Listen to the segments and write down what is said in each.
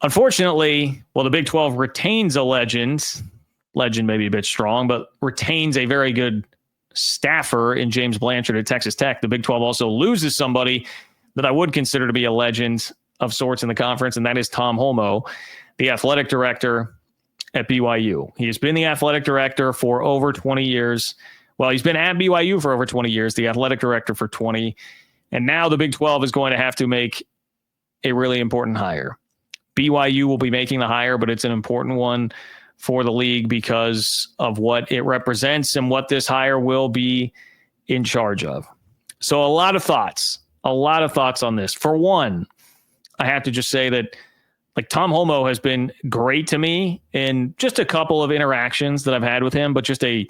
Unfortunately, well, the Big 12 retains a legend. Legend may be a bit strong, but retains a very good staffer in James Blanchard at Texas Tech. The Big 12 also loses somebody that I would consider to be a legend of sorts in the conference, and that is Tom Holmoe, the athletic director at BYU. He has been the athletic director for over 20 years. Well, he's been at BYU for over 20 years, the athletic director for 20. And now the Big 12 is going to have to make a really important hire. BYU will be making the hire, but it's an important one for the league because of what it represents and what this hire will be in charge of. So a lot of thoughts on this. For one, I have to just say that like Tom Holmoe has been great to me in just a couple of interactions that I've had with him, but just a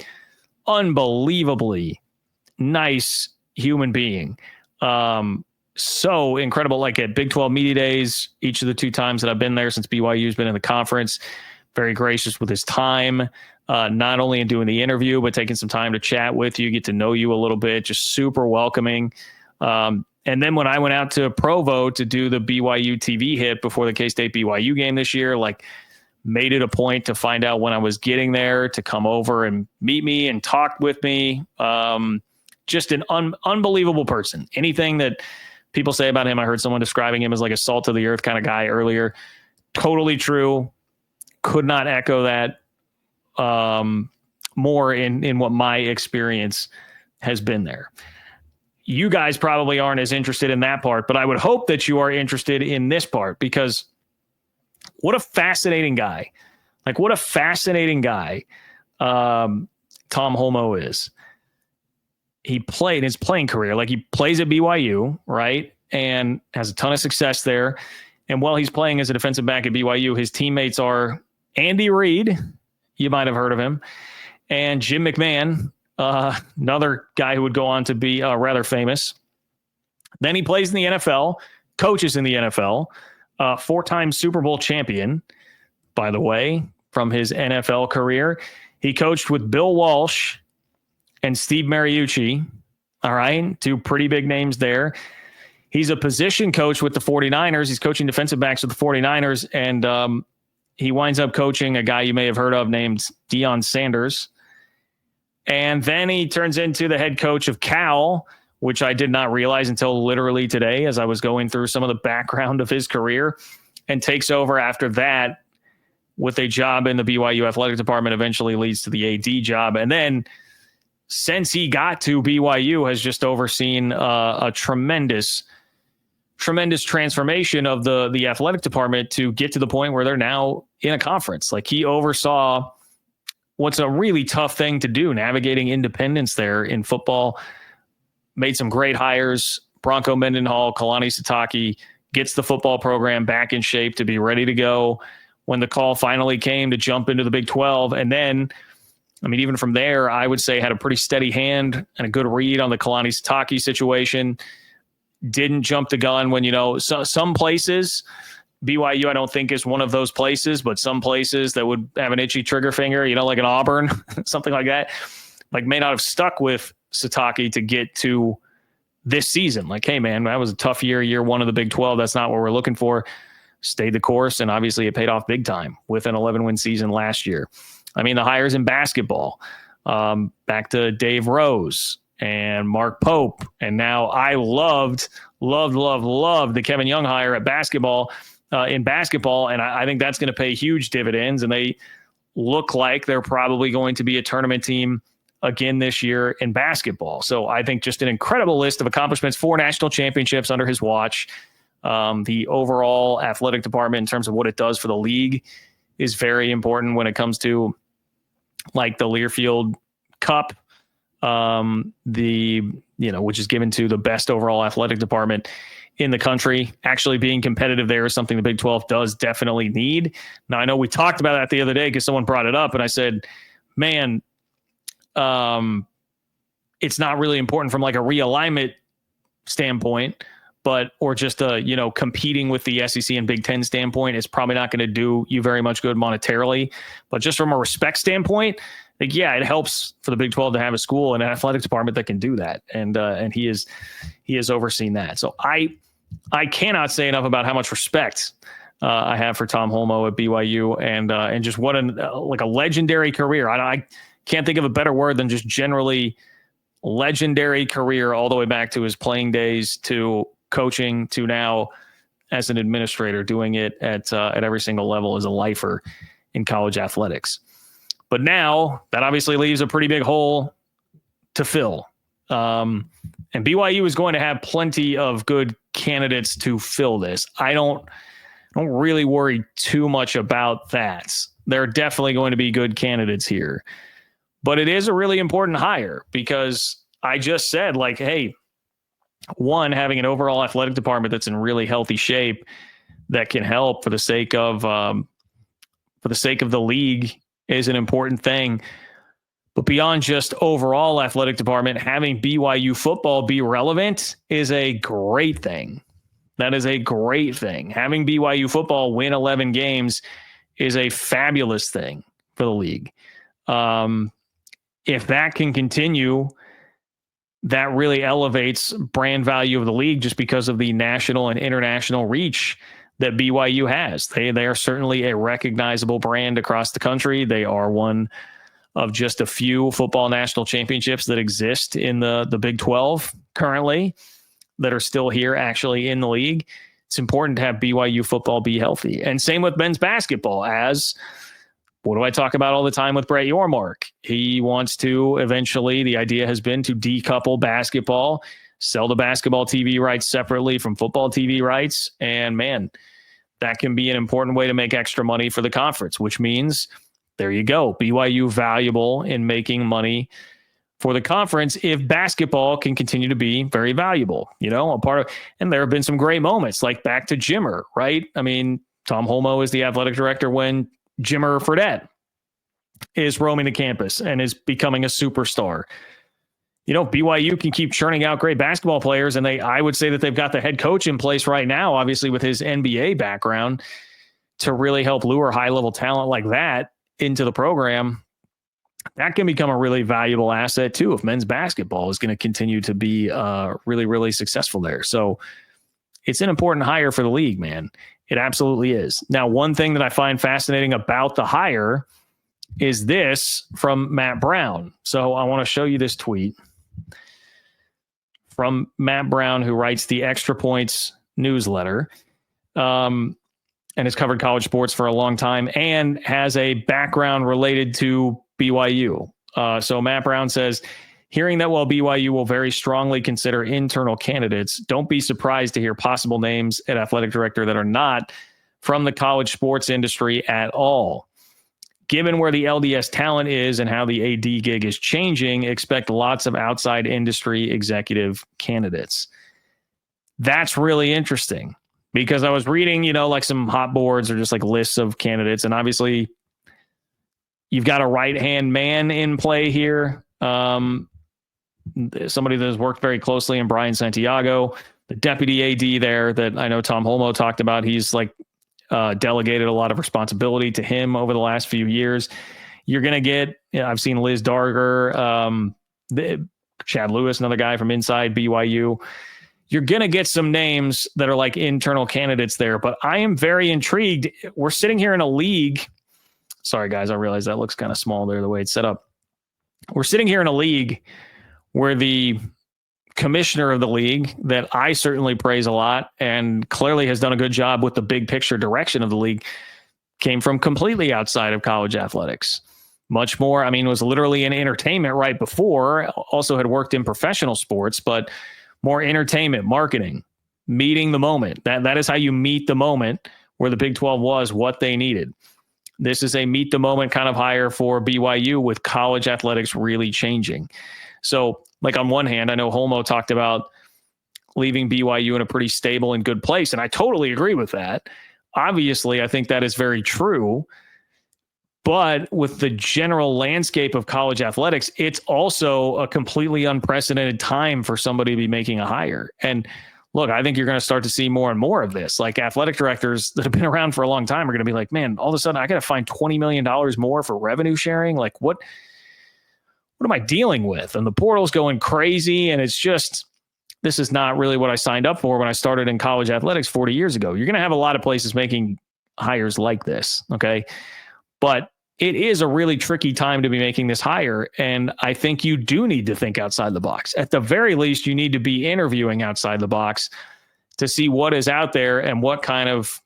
unbelievably nice human being. So incredible. Like at Big 12 Media Days, each of the 2 times that I've been there since BYU's been in the conference, very gracious with his time, not only in doing the interview, but taking some time to chat with you, get to know you a little bit, just super welcoming. And then when I went out to Provo to do the BYU TV hit before the K-State BYU game this year, like made it a point to find out when I was getting there to come over and meet me and talk with me. Just an unbelievable person. Anything that people say about him, I heard someone describing him as like a salt of the earth kind of guy earlier. Totally true. Could not echo that more in what my experience has been there. You guys probably aren't as interested in that part, but I would hope that you are interested in this part because what a fascinating guy. Like what a fascinating guy Tom Holmoe is. He played his playing career. Like he plays at BYU, right? And has a ton of success there. And while he's playing as a defensive back at BYU, his teammates are Andy Reid, you might have heard of him, and Jim McMahon, another guy who would go on to be rather famous. Then he plays in the NFL, coaches in the NFL, 4-time Super Bowl champion, by the way, from his NFL career. He coached with Bill Walsh and Steve Mariucci. All right, 2 pretty big names there. He's a position coach with the 49ers. He's coaching defensive backs with the 49ers, and he winds up coaching a guy you may have heard of named Deion Sanders. And then he turns into the head coach of Cal, which I did not realize until literally today as I was going through some of the background of his career, and takes over after that with a job in the BYU athletic department, eventually leads to the AD job. And then since he got to BYU has just overseen a tremendous transformation of the athletic department to get to the point where they're now in a conference. Like he oversaw what's a really tough thing to do, navigating independence there in football, made some great hires. Bronco Mendenhall, Kalani Sitake gets the football program back in shape to be ready to go when the call finally came to jump into the Big 12. And then, I mean, even from there, I would say had a pretty steady hand and a good read on the Kalani Sitake situation. Didn't jump the gun when, some places, BYU I don't think is one of those places, but some places that would have an itchy trigger finger, like an Auburn, something like that, like may not have stuck with Sitake to get to this season. Like, hey, man, that was a tough year 1 of the Big 12. That's not what we're looking for. Stayed the course, and obviously it paid off big time with an 11-win season last year. I mean, the hires in basketball, back to Dave Rose and Mark Pope. And now I loved the Kevin Young hire at basketball, in basketball. And I think that's going to pay huge dividends. And they look like they're probably going to be a tournament team again this year in basketball. So I think just an incredible list of accomplishments, 4 national championships under his watch. The overall athletic department in terms of what it does for the league is very important when it comes to like the Learfield Cup, which is given to the best overall athletic department in the country. Actually being competitive there is something the Big 12 does definitely need. Now, I know we talked about that the other day because someone brought it up and I said, man, it's not really important from like a realignment standpoint, or just competing with the SEC and Big Ten standpoint. It's probably not going to do you very much good monetarily, but just from a respect standpoint, like, yeah, it helps for the Big 12 to have a school and an athletic department that can do that. And he has overseen that. So I cannot say enough about how much respect I have for Tom Holmoe at BYU, and just what a legendary career. I can't think of a better word than just generally legendary career, all the way back to his playing days, to coaching, to now as an administrator, doing it at every single level as a lifer in college athletics. But now that obviously leaves a pretty big hole to fill. And BYU is going to have plenty of good candidates to fill this. I don't really worry too much about that. There are definitely going to be good candidates here. But it is a really important hire because I just said, like, hey, one, having an overall athletic department that's in really healthy shape that can help for the sake of the league is an important thing. But beyond just overall athletic department, having BYU football be relevant is a great thing. That is a great thing. Having BYU football win 11 games is a fabulous thing for the league. If that can continue, that really elevates brand value of the league just because of the national and international reach that BYU has. They are certainly a recognizable brand across the country. They are one of just a few football national championships that exist in the Big 12 currently that are still here actually in the league. It's important to have BYU football be healthy. And same with men's basketball. What do I talk about all the time with Brett Yormark? He wants to eventually, the idea has been to decouple basketball, sell the basketball TV rights separately from football TV rights. And man, that can be an important way to make extra money for the conference, which means there you go. BYU valuable in making money for the conference if basketball can continue to be very valuable, a part of, and there have been some great moments like back to Jimmer, right? I mean, Tom Holmoe is the athletic director when Jimmer Fredette is roaming the campus and is becoming a superstar. BYU can keep churning out great basketball players, and I would say that they've got the head coach in place right now, obviously with his NBA background, to really help lure high-level talent like that into the program. That can become a really valuable asset too if men's basketball is going to continue to be really, really successful there. So it's an important hire for the league, man. It absolutely is. Now, one thing that I find fascinating about the hire is this from Matt Brown. So I want to show you this tweet from Matt Brown, who writes the Extra Points newsletter and has covered college sports for a long time and has a background related to BYU. So Matt Brown says, hearing that while BYU will very strongly consider internal candidates, don't be surprised to hear possible names at athletic director that are not from the college sports industry at all. Given where the LDS talent is and how the AD gig is changing, expect lots of outside industry executive candidates. That's really interesting because I was reading, like some hot boards or just like lists of candidates. And obviously you've got a right-hand man in play here. Somebody that has worked very closely in Brian Santiago, the deputy AD there that I know Tom Holmoe talked about. He's delegated a lot of responsibility to him over the last few years. You're going to get, I've seen Liz Darger, Chad Lewis, another guy from inside BYU. You're going to get some names that are like internal candidates there, but I am very intrigued. We're sitting here in a league. Sorry, guys, I realize that looks kind of small there, the way it's set up. We're sitting here in a league where the commissioner of the league, that I certainly praise a lot and clearly has done a good job with the big picture direction of the league, came from completely outside of college athletics. Much more, was literally in entertainment right before, also had worked in professional sports, but more entertainment, marketing, meeting the moment. That is how you meet the moment where the Big 12 was what they needed. This is a meet the moment kind of hire for BYU with college athletics really changing. So, on one hand, I know Holmoe talked about leaving BYU in a pretty stable and good place, and I totally agree with that. Obviously, I think that is very true. But with the general landscape of college athletics, it's also a completely unprecedented time for somebody to be making a hire. And look, I think you're going to start to see more and more of this. Like athletic directors that have been around for a long time are going to be like, man, all of a sudden I got to find $20 million more for revenue sharing. Like what am I dealing with? And the portal's going crazy. And it's just, this is not really what I signed up for when I started in college athletics 40 years ago. You're going to have a lot of places making hires like this. Okay. But it is a really tricky time to be making this hire. And I think you do need to think outside the box. At the very least, you need to be interviewing outside the box to see what is out there and what kind of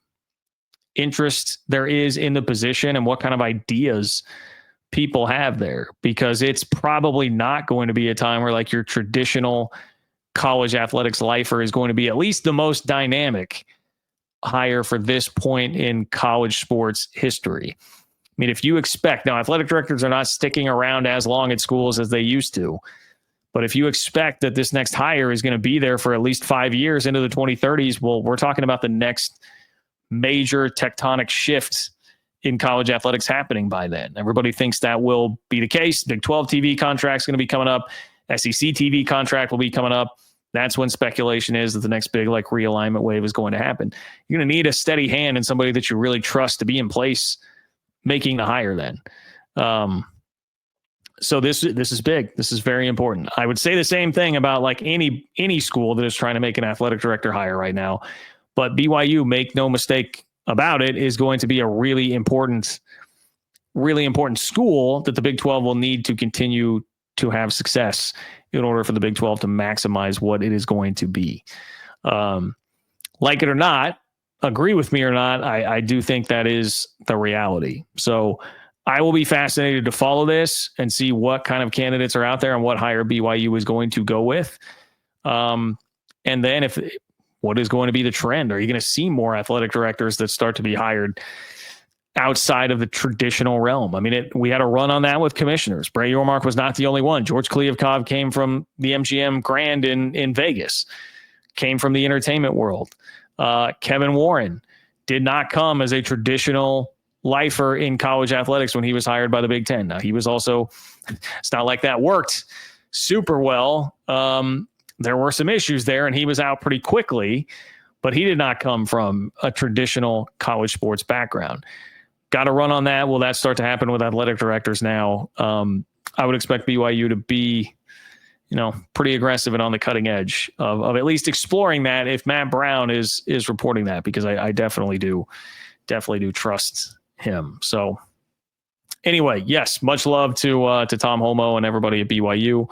interest there is in the position and what kind of ideas people have there, because it's probably not going to be a time where like your traditional college athletics lifer is going to be at least the most dynamic hire for this point in college sports history. I mean, if you expect, now athletic directors are not sticking around as long at schools as they used to, but if you expect that this next hire is going to be there for at least 5 years into the 2030s, well, we're talking about the next major tectonic shift in college athletics happening by then. Everybody thinks that will be the case. Big 12 TV contract is going to be coming up. SEC TV contract will be coming up. That's when speculation is that the next big like realignment wave is going to happen. You're going to need a steady hand and somebody that you really trust to be in place making the hire then. So this is big. This is very important. I would say the same thing about like any school that is trying to make an athletic director hire right now. But BYU, make no mistake about it, is going to be a really important school that the Big 12 will need to continue to have success in order for the Big 12 to maximize what it is going to be. Like it or not, agree with me or not, I do think that is the reality. So I will be fascinated to follow this and see what kind of candidates are out there and what hire BYU is going to go with. And then what is going to be the trend? Are you going to see more athletic directors that start to be hired outside of the traditional realm? I mean, we had a run on that with commissioners. Bray Yormark was not the only one. George Kliavkov came from the MGM Grand in Vegas, came from the entertainment world. Kevin Warren did not come as a traditional lifer in college athletics when he was hired by the Big Ten. Now, he was also, it's not like that worked super well. There were some issues there, and he was out pretty quickly, but he did not come from a traditional college sports background. Got to run on that. Will that start to happen with athletic directors now? I would expect BYU to be, pretty aggressive and on the cutting edge of at least exploring that if Matt Brown is reporting that, because I definitely do trust him. So anyway, yes, much love to Tom Holmoe and everybody at BYU.